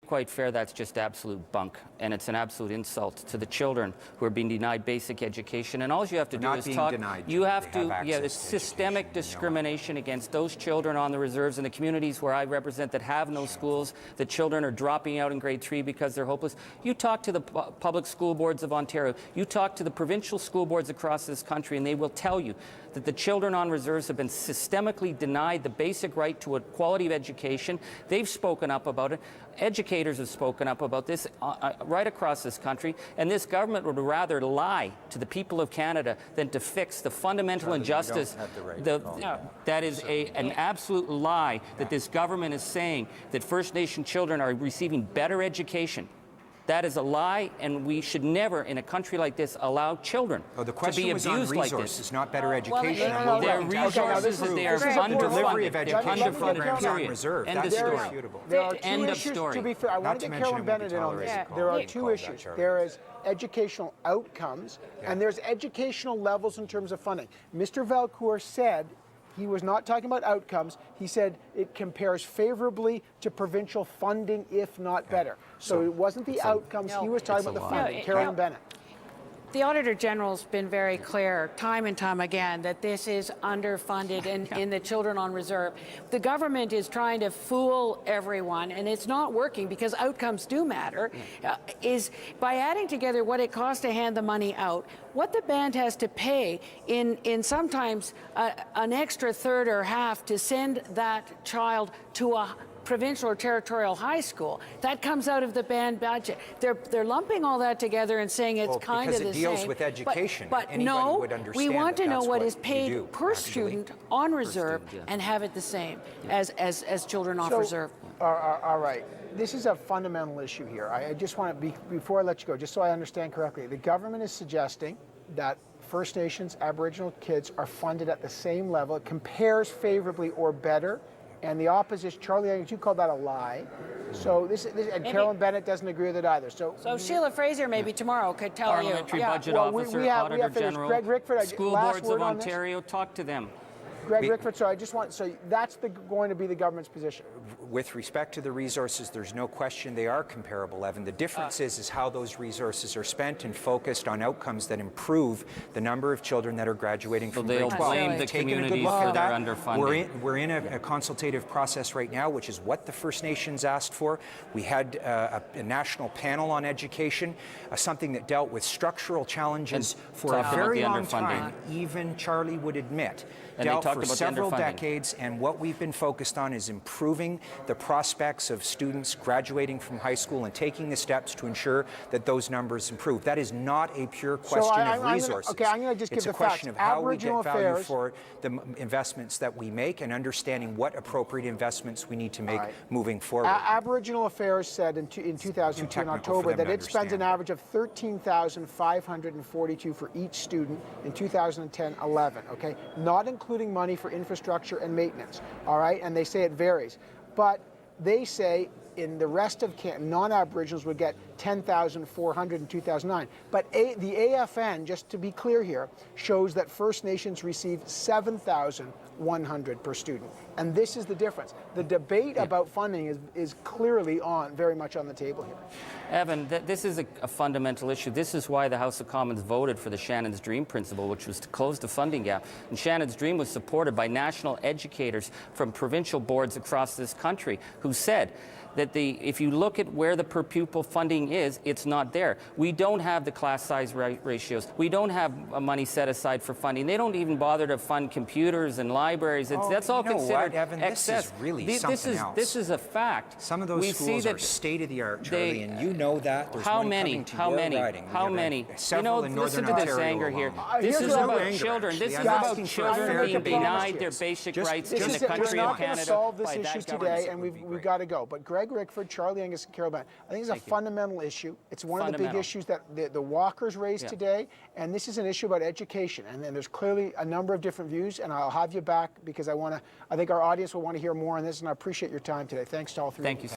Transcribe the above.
quite fair, that's just absolute bunk, and it's an absolute insult to the children who are being denied basic education. And all you have to do is talk. You have to, it's systemic discrimination against those children on the reserves in the communities where I represent that have no schools. The children are dropping out in grade 3 because they're hopeless. You talk to the public school boards of Ontario. You talk to the provincial school boards across this country, and they will tell you that the children on reserves have been systemically denied the basic right to a quality of education. They've spoken up about it. Educators have spoken up about this right across this country, and this government would rather lie to the people of Canada than to fix the fundamental injustice. That is an absolute lie that this government is saying that First Nation children are receiving better education. That is a lie, and we should never, in a country like this, allow children to be abused like this. Not better education. They're resources that they are underfunded. They're underfunded, period. End of story. There are two issues, to be fair. I want to get Carolyn Bennett in on this. There are two issues. There is educational outcomes, and there's educational levels in terms of funding. Mr. Valcourt said he was not talking about outcomes. He said it compares favorably to provincial funding, if not better. So it wasn't the outcomes. He was talking about the funding. Carolyn Bennett. The Auditor General's been very clear time and time again that this is underfunded in the children on reserve. The government is trying to fool everyone, and it's not working because outcomes do matter, is by adding together what it costs to hand the money out, what the band has to pay in sometimes an extra third or half to send that child to a provincial or territorial high school. That comes out of the band budget. They're lumping all that together and saying it's kind of the same. Because it deals with education. But no, we want to know what is paid per student on reserve and have it the same as children off reserve. All right. This is a fundamental issue here. I just want to, before I let you go, just so I understand correctly, the government is suggesting that First Nations Aboriginal kids are funded at the same level. It compares favorably or better. And the opposition, Charlie Angus, you called that a lie. So and Carolyn Bennett doesn't agree with it either. So Sheila Fraser maybe tomorrour could tell Parliamentary Budget Officer, Auditor General, Greg Rickford, school boards of Ontario, talk to them. Greg Rickford, so that's going to be the government's position. With respect to the resources, there's no question they are comparable, Evan. The difference is how those resources are spent and focused on outcomes that improve the number of children that are graduating from grade 12. So they'll blame the communities for their underfunding. We're in a consultative process right now, which is what the First Nations asked for. We had a national panel on education, something that dealt with structural challenges for a very long time, even Charlie would admit. Dealt for several decades, and what we've been focused on is improving the prospects of students graduating from high school and taking the steps to ensure that those numbers improve. That is not a pure question of resources. I'm going to just give the facts. It's a question of how we get value for the investments that we make and understanding what appropriate investments we need to make moving forward. Aboriginal Affairs said in 2002 in October that it spends an average of $13,542 for each student in 2010-11, okay? Not including money for infrastructure and maintenance, all right? And they say it varies. But they say in the rest of non-Aboriginals would get $10,400 in 2009. But the AFN, just to be clear here, shows that First Nations receive $7,100 per student. And this is the difference. The debate about funding is clearly very much on the table here. Evan, this is a fundamental issue. This is why the House of Commons voted for the Shannon's Dream principle, which was to close the funding gap. And Shannon's Dream was supported by national educators from provincial boards across this country who said that if you look at where the per pupil funding is, it's not there. We don't have the class size ratios. We don't have money set aside for funding. They don't even bother to fund computers and libraries. That's all considered Evan, excess. This is really something else. This is a fact. Some of those schools are state-of-the-art, Charlie, and you know that. There's how many? You know, listen to this anger here. This is about children. This is about children being denied their basic rights in the country of Canada. We're not going to solve this issue today, and we've got to go. But Greg Rickford, Charlie Angus, and Carol Bennett, I think it's a fundamental issue. It's one of the big issues that the walkers raised today, and this is an issue about education. And there's clearly a number of different views, and I'll have you back because I think our audience will want to hear more on this, and I appreciate your time today. Thanks to all three of you. Thank you.